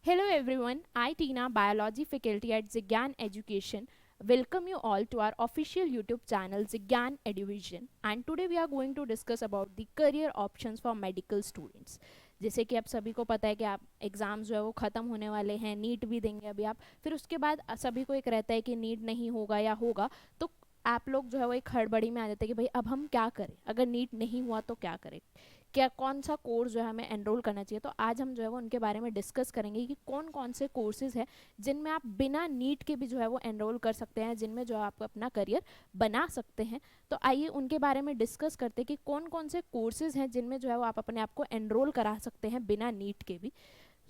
Hello everyone, I Tina, Biology faculty at Zigyan Education. Welcome you all to our official YouTube channel Zigyan Eduvision, and today we are going to discuss about the career options for medical students. जैसे कि आप सभी को पता है कि आप exams जो है वो ख़त्म होने वाले हैं, नीट भी देंगे अभी आप, फिर उसके बाद सभी को एक रहता है कि नीट नहीं होगा या होगा, तो आप लोग जो है वो एक हड़बड़ी में आ जाते हैं कि भाई अब हम क्या करें, अगर नीट नहीं हुआ तो क्या करें, क्या कौन सा कोर्स जो है हमें एनरोल करना चाहिए। तो आज हम जो है वो उनके बारे में डिस्कस करेंगे कि कौन कौन से कोर्सेज हैं जिनमें आप बिना नीट के भी जो है वो एनरोल कर सकते हैं, जिनमें जो है आप अपना करियर बना सकते हैं। तो आइए उनके बारे में डिस्कस करते हैं कि कौन कौन से कोर्सेज हैं जिनमें जो है वो आप अपने आप को एनरोल करा सकते हैं बिना नीट के भी।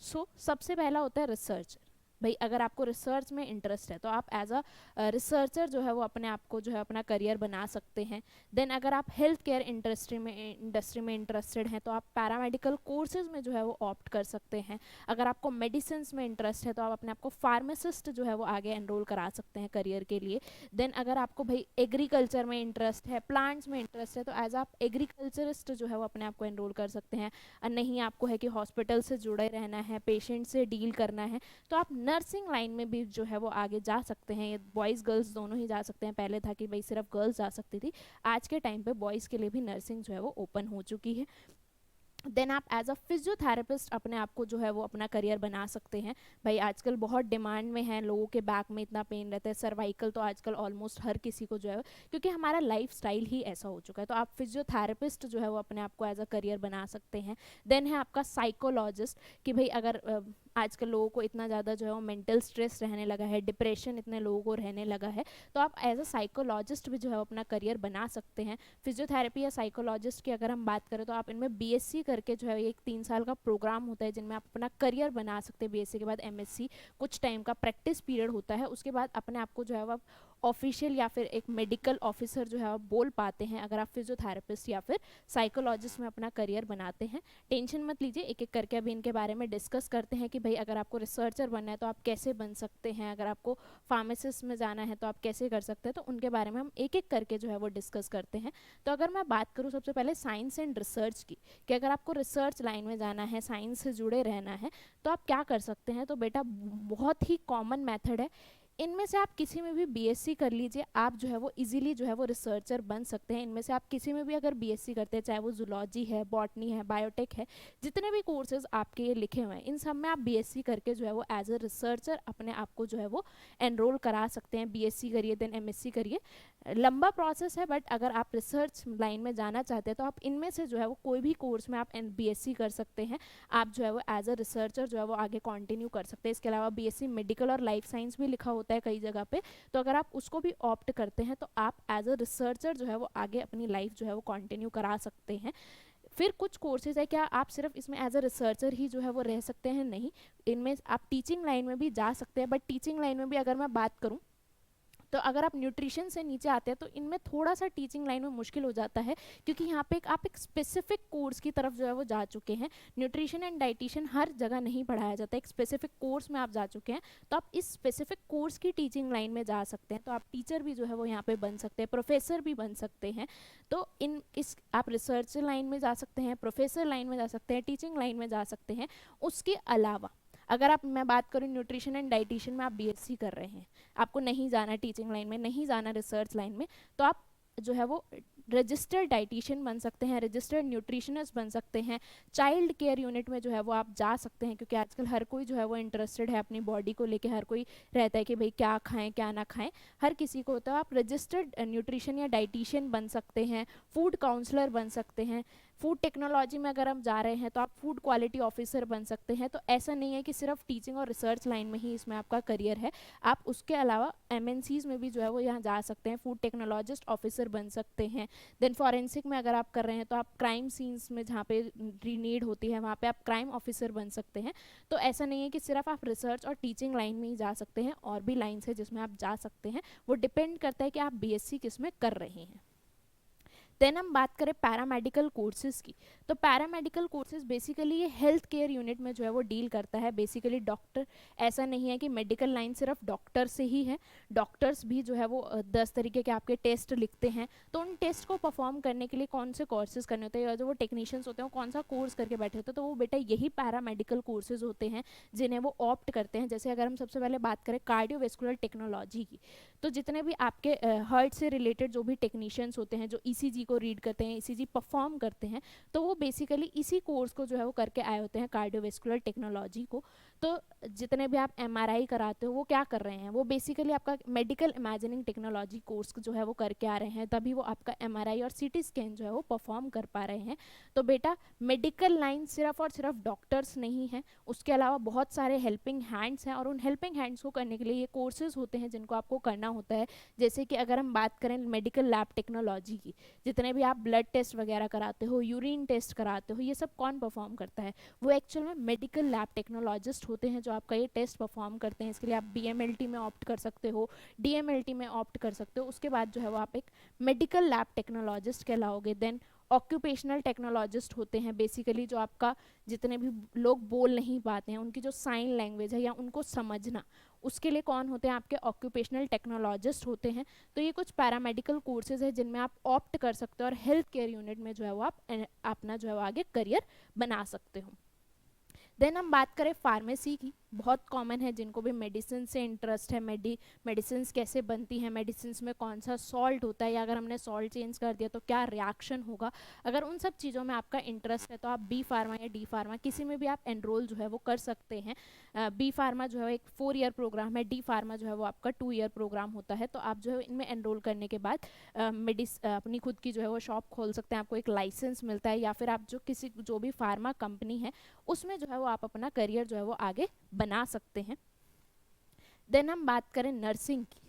सबसे पहला होता है रिसर्च। भाई अगर आपको रिसर्च में इंटरेस्ट है तो आप एज अ रिसर्चर जो है वो अपने आप को जो है अपना करियर बना सकते हैं। देन अगर आप हेल्थ केयर इंडस्ट्री में इंटरेस्टेड हैं तो आप पैरामेडिकल कोर्सेज में जो है वो ऑप्ट कर सकते हैं। अगर आपको मेडिसिन में इंटरेस्ट है तो आप अपने आप को फार्मासिस्ट जो है वो आगे एनरोल करा सकते हैं करियर के लिए। देन अगर आपको भाई एग्रीकल्चर में इंटरेस्ट है, प्लांट्स में इंटरेस्ट है, तो एज आप एग्रीकल्चरिस्ट जो है वो अपने आप को एनरोल कर सकते हैं। और नहीं आपको है कि हॉस्पिटल से जुड़े रहना है, पेशेंट से डील करना है, तो आप नर्सिंग लाइन में भी जो है वो आगे जा सकते हैं। ये बॉयज़ गर्ल्स दोनों ही जा सकते हैं। पहले था कि भाई सिर्फ गर्ल्स जा सकती थी, आज के टाइम पे बॉयज़ के लिए भी नर्सिंग जो है वो ओपन हो चुकी है। देन आप एज अ फिजियोथेरेपिस्ट अपने आप को जो है वो अपना करियर बना सकते हैं। भाई आजकल बहुत डिमांड में है, लोगों के बैक में इतना पेन रहता है, सर्वाइकल तो आजकल ऑलमोस्ट हर किसी को जो है, क्योंकि हमारा लाइफ स्टाइल ही ऐसा हो चुका है। तो आप फिजियोथेरेपिस्ट जो है वो अपने आप को एज अ करियर बना सकते हैं। देन है आपका साइकोलॉजिस्ट, कि भाई अगर आजकल लोगों को इतना ज़्यादा जो है वो मेंटल स्ट्रेस रहने लगा है, डिप्रेशन इतने लोगों को रहने लगा है, तो आप एज अ साइकोलॉजिस्ट भी जो है अपना करियर बना सकते हैं। फिजियोथेरेपी या साइकोलॉजिस्ट की अगर हम बात करें तो आप इनमें बीएससी करके जो है एक 3 साल का प्रोग्राम होता है जिनमें आप अपना करियर बना सकते हैं। बीएससी के बाद एमएससी, कुछ टाइम का प्रैक्टिस पीरियड होता है, उसके बाद अपने आप को जो है वो ऑफिशियल या फिर एक मेडिकल ऑफिसर जो है आप बोल पाते हैं अगर आप फिजियोथेरेपिस्ट या फिर साइकोलॉजिस्ट में अपना करियर बनाते हैं। टेंशन मत लीजिए, एक एक करके अभी इनके बारे में डिस्कस करते हैं कि भाई अगर आपको रिसर्चर बनना है तो आप कैसे बन सकते हैं, अगर आपको फार्मासिस्ट में जाना है तो आप कैसे कर सकते हैं। तो उनके बारे में हम एक एक करके जो है वो डिस्कस करते हैं। तो अगर मैं बात करूँ सबसे पहले साइंस एंड रिसर्च की, कि अगर आपको रिसर्च लाइन में जाना है, साइंस से जुड़े रहना है, तो आप क्या कर सकते हैं। तो बेटा बहुत ही कॉमन मेथड है, इनमें से आप किसी में भी बीएससी कर लीजिए, आप जो है वो इजीली जो है वो रिसर्चर बन सकते हैं। इनमें से आप किसी में भी अगर बीएससी करते हैं, चाहे वो जूलॉजी है, बॉटनी है, बायोटेक है, जितने भी कोर्सेज आपके ये लिखे हुए हैं, इन सब में आप बीएससी करके जो है वो एज अ रिसर्चर अपने आप को जो है वो एनरोल करा सकते हैं। बीएससी करिए देन एमएससी करिए, लंबा प्रोसेस है, बट अगर आप रिसर्च लाइन में जाना चाहते हैं तो आप इनमें से जो है वो कोई भी कोर्स में आप बीएससी कर सकते हैं। आप जो है वो एज अ रिसर्चर जो है वो आगे कंटिन्यू कर सकते हैं। इसके अलावा बीएससी मेडिकल और लाइफ साइंस भी लिखा होता है कई जगह पे, तो अगर आप उसको भी ऑप्ट करते हैं तो आप एज अ रिसर्चर जो है वो आगे अपनी लाइफ जो है वो कंटिन्यू करा सकते हैं। फिर कुछ कोर्सेज है, क्या आप सिर्फ इसमें एज अ रिसर्चर ही जो है वो रह सकते हैं? नहीं, इनमें आप टीचिंग लाइन में भी जा सकते हैं। बट टीचिंग लाइन में भी अगर मैं बात करूँ तो अगर आप न्यूट्रिशन से नीचे आते हैं तो इनमें थोड़ा सा टीचिंग लाइन में मुश्किल हो जाता है, क्योंकि यहाँ पे आप एक स्पेसिफिक कोर्स की तरफ जो है वो जा चुके हैं। न्यूट्रिशन एंड डाइटिशन हर जगह नहीं पढ़ाया जाता, एक स्पेसिफिक कोर्स में आप जा चुके हैं, तो आप इस स्पेसिफिक कोर्स की टीचिंग लाइन में जा सकते हैं। तो आप टीचर भी जो है वो यहाँ पे बन सकते हैं, प्रोफेसर भी बन सकते हैं। तो आप रिसर्च लाइन में जा सकते हैं, प्रोफेसर लाइन में जा सकते हैं, टीचिंग लाइन में जा सकते हैं। उसके अलावा अगर मैं बात करूँ न्यूट्रिशन एंड डाइटिशन में आप बीएससी कर रहे हैं, आपको नहीं जाना टीचिंग लाइन में, नहीं जाना रिसर्च लाइन में, तो आप जो है वो रजिस्टर्ड डाइटिशियन बन सकते हैं, रजिस्टर्ड न्यूट्रिशनिस्ट बन सकते हैं। चाइल्ड केयर यूनिट में जो है वो आप जा सकते हैं, क्योंकि आजकल हर कोई जो है वो इंटरेस्टेड है अपनी बॉडी को लेके, हर कोई रहता है कि भाई क्या खाएं क्या ना खाएं, हर किसी को। तो आप रजिस्टर्ड न्यूट्रिशन या डाइटिशियन बन सकते हैं, फूड काउंसलर बन सकते हैं। फूड टेक्नोलॉजी में अगर हम जा रहे हैं तो आप फूड क्वालिटी ऑफिसर बन सकते हैं। तो ऐसा नहीं है कि सिर्फ टीचिंग और रिसर्च लाइन में ही इसमें आपका करियर है, आप उसके अलावा एमएनसीज में भी जो है वो यहाँ जा सकते हैं, फूड टेक्नोलॉजिस्ट ऑफिसर बन सकते हैं। देन फॉरेंसिक में अगर आप कर रहे हैं तो आप क्राइम सीन्स में जहाँ पे नीड होती है वहाँ पे आप क्राइम ऑफिसर बन सकते हैं। तो ऐसा नहीं है कि सिर्फ आप रिसर्च और टीचिंग लाइन में ही जा सकते हैं, और भी लाइन्स है जिसमें आप जा सकते हैं, वो डिपेंड करता है कि आप बीएससी किस में कर रहे हैं। देन हम बात करें पैरामेडिकल कोर्सेज की, तो पैरामेडिकल कोर्सेज बेसिकली ये हेल्थ केयर यूनिट में जो है वो डील करता है। बेसिकली डॉक्टर, ऐसा नहीं है कि मेडिकल लाइन सिर्फ डॉक्टर से ही है, डॉक्टर्स भी जो है वो 10 तरीके के आपके टेस्ट लिखते हैं, तो उन टेस्ट को परफॉर्म करने के लिए कौन से कोर्सेज करने होते हैं या जो वो टेक्नीशियंस होते हैं वो कौन सा कोर्स करके बैठे होते हैं, तो वो बेटा यही पैरामेडिकल कोर्सेज होते हैं जिन्हें वो ऑप्ट करते हैं। जैसे अगर हम सबसे पहले बात करें कार्डियोवेस्कुलर टेक्नोलॉजी की, तो जितने भी आपके हार्ट से रिलेटेड जो भी टेक्नीशियंस होते हैं जो ईसीजी को रीड करते हैं, ईसीजी परफॉर्म करते हैं, तो वो बेसिकली इसी कोर्स को जो है वो करके आए होते हैं, कार्डियोवेस्कुलर टेक्नोलॉजी को। तो जितने भी आप एमआरआई कराते हो वो क्या कर रहे हैं, वो बेसिकली आपका मेडिकल इमेजिनिंग टेक्नोलॉजी कोर्स जो है वो करके आ रहे हैं, तभी वो आपका एमआरआई और सीटी स्कैन जो है वो परफॉर्म कर पा रहे हैं। तो बेटा मेडिकल लाइन सिर्फ और सिर्फ डॉक्टर्स नहीं है, उसके अलावा बहुत सारे हेल्पिंग हैंड्स हैं, और उन हेल्पिंग हैंड्स को करने के लिए ये कोर्सेज होते हैं जिनको आपको करना होता है। जैसे कि अगर हम बात करें मेडिकल लैब टेक्नोलॉजी की, जितने भी आप ब्लड टेस्ट वगैरह कराते हो, यूरिन टेस्ट कराते हो, ये सब कौन परफॉर्म करता है, वो एक्चुअल में मेडिकल लैब टेक्नोलॉजिस्ट होते हैं जो आपका ये टेस्ट परफॉर्म करते हैं। इसके लिए आप बीएमएलटी में ऑप्ट कर सकते हो, डीएमएलटी में ऑप्ट कर सकते हो, उसके बाद जो है वो आप एक मेडिकल लैब टेक्नोलॉजिस्ट कहलाओगे। देन ऑक्यूपेशनल टेक्नोलॉजिस्ट होते हैं, बेसिकली जो आपका जितने भी लोग बोल नहीं पाते हैं उनकी जो साइन लैंग्वेज है या उनको समझना, उसके लिए कौन होते हैं, आपके ऑक्यूपेशनल टेक्नोलॉजिस्ट होते हैं। तो ये कुछ पैरामेडिकल कोर्सेज है जिनमें आप ऑप्ट कर सकते हो और हेल्थ केयर यूनिट में जो है वो आप अपना जो है वो आगे करियर बना सकते हो। देन हम बात करें फार्मेसी की, बहुत कॉमन है जिनको भी मेडिसिन से इंटरेस्ट है, मेडिसिन कैसे बनती है, मेडिसिन में कौन सा सॉल्ट होता है, या अगर हमने सॉल्ट चेंज कर दिया तो क्या रिएक्शन होगा, अगर उन सब चीज़ों में आपका इंटरेस्ट है तो आप बी फार्मा या डी फार्मा किसी में भी आप एनरोल जो है वो कर सकते हैं। बी फार्मा जो है एक 4 ईयर प्रोग्राम है, डी फार्मा जो है वो आपका 2 ईयर प्रोग्राम होता है। तो आप जो है इनमें एनरोल करने के बाद अपनी खुद की जो है वो शॉप खोल सकते हैं, आपको एक लाइसेंस मिलता है, या फिर आप जो भी फार्मा कंपनी है उसमें जो है वो आप अपना करियर जो है वो आगे बना सकते हैं। देन हम बात करें नर्सिंग की,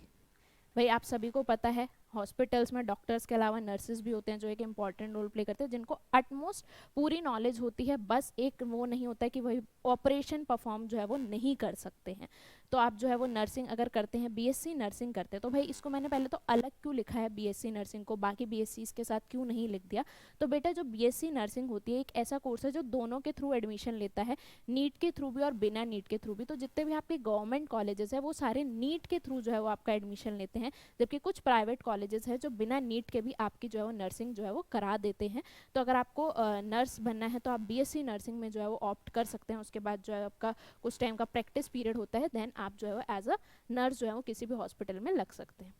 भाई आप सभी को पता है हॉस्पिटल्स में डॉक्टर्स के अलावा नर्सेज भी होते हैं जो एक इंपॉर्टेंट रोल प्ले करते हैं, जिनको अटमोस्ट पूरी नॉलेज होती है, बस एक वो नहीं होता है कि वही ऑपरेशन परफॉर्म जो है वो नहीं कर सकते हैं। तो आप जो है वो नर्सिंग अगर करते हैं, बीएससी नर्सिंग करते हैं, तो भाई इसको मैंने पहले तो अलग क्यों लिखा है बीएससी नर्सिंग को, बाकी बीएससी के साथ क्यों नहीं लिख दिया, तो बेटा जो बीएससी नर्सिंग होती है एक ऐसा कोर्स है जो दोनों के थ्रू एडमिशन लेता है, नीट के थ्रू भी और बिना नीट के थ्रू भी। तो जितने भी आपके गवर्नमेंट कॉलेजेस है वो सारे नीट के थ्रू जो है वो आपका एडमिशन लेते हैं, जबकि कुछ प्राइवेट कॉलेजेस है जो बिना नीट के भी आपकी जो है वो नर्सिंग जो है वो करा देते हैं। तो अगर आपको नर्स बनना है तो आप बीएससी नर्सिंग में जो है वो ऑप्ट कर सकते हैं। उसके बाद जो है आपका कुछ टाइम का प्रैक्टिस पीरियड होता है, देन आप जो है वो एज अ नर्स जो है वो किसी भी हॉस्पिटल में लग सकते हैं।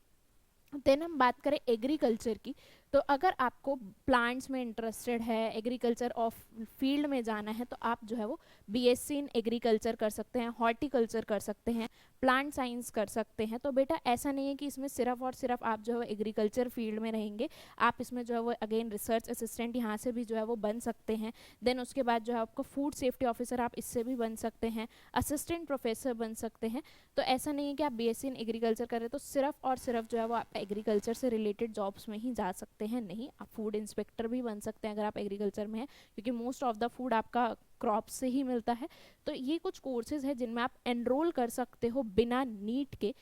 देन हम बात करें एग्रीकल्चर की, तो अगर आपको प्लांट्स में इंटरेस्टेड है, एग्रीकल्चर ऑफ फील्ड में जाना है, तो आप जो है वो बीएससी इन एग्रीकल्चर कर सकते हैं, हॉर्टिकल्चर कर सकते हैं, प्लांट साइंस कर सकते हैं। तो बेटा ऐसा नहीं है कि इसमें सिर्फ और सिर्फ आप जो है एग्रीकल्चर फील्ड में रहेंगे, आप इसमें जो है वो अगेन रिसर्च असिस्टेंट यहाँ से भी जो है वो बन सकते हैं। देन उसके बाद जो है आपको फूड सेफ्टी ऑफिसर आप इससे भी बन सकते हैं, असिस्टेंट प्रोफेसर बन सकते हैं। तो ऐसा नहीं है कि आप बीएससी इन एग्रीकल्चर कर रहे तो सिर्फ और सिर्फ जो है वो आप एग्रीकल्चर से रिलेटेड जॉब्स में ही जा सकते हैं, नहीं, आप फूड इंस्पेक्टर भी बन सकते हैं अगर आप एग्रीकल्चर में हैं, क्योंकि मोस्ट ऑफ द फूड आपका क्रॉप से ही मिलता है। तो ये कुछ कोर्सेज है जिनमें आप एनरोल कर सकते हो बिना नीट के।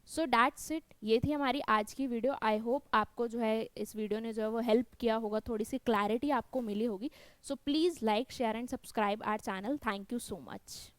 सो दैट्स इट, ये थी हमारी आज की वीडियो। आई होप आपको जो है इस वीडियो ने जो है वो हेल्प किया होगा, थोड़ी सी क्लैरिटी आपको मिली होगी। So please like share and subscribe our channel. Thank you so much.